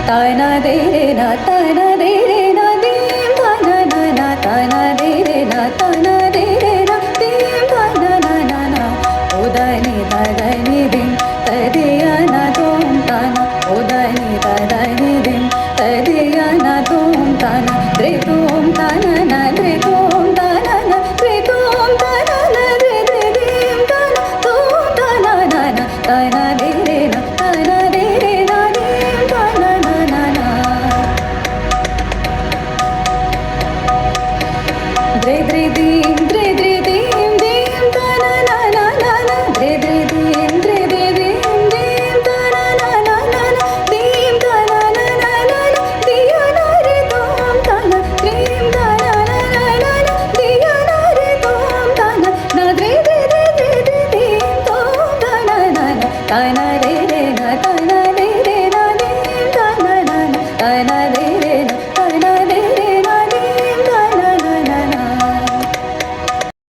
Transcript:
ताना दे रे ना ताना दे रे ना दीम ताना ना ना ताना दे रे ना ताना दे रे ना दीम ताना ना ना ना उदनी तदनी दिम तदिया ना तुम ताना उदनी तदनी दिम तदिया ना तुम ताना द्रे तुम ताना ना द्रे तुम ताना ना द्रे तुम ताना ना द्रे द्रे दीम ताना तुम ताना ना ना ताना दे रे ना ताना दे रे ना दीम ताना ना ना ना द्रे द्रे दीम द्रे द्रे दीम दीम ताना ना ना ना ना द्रे द्रे दीम द्रे द्रे दीम दीम ताना ना ना ना ना दीम ताना ना ना ना ना दिया ना रे तुम ताना दीम ताना ना ना ना ना दिया ना रे तुम ताना ना द्रे द्रे द्रे द्रे द्रे दीम तुम ताना ना ना ताना रे रे ना ताना रे रे ना दीम ताना ना ना ताना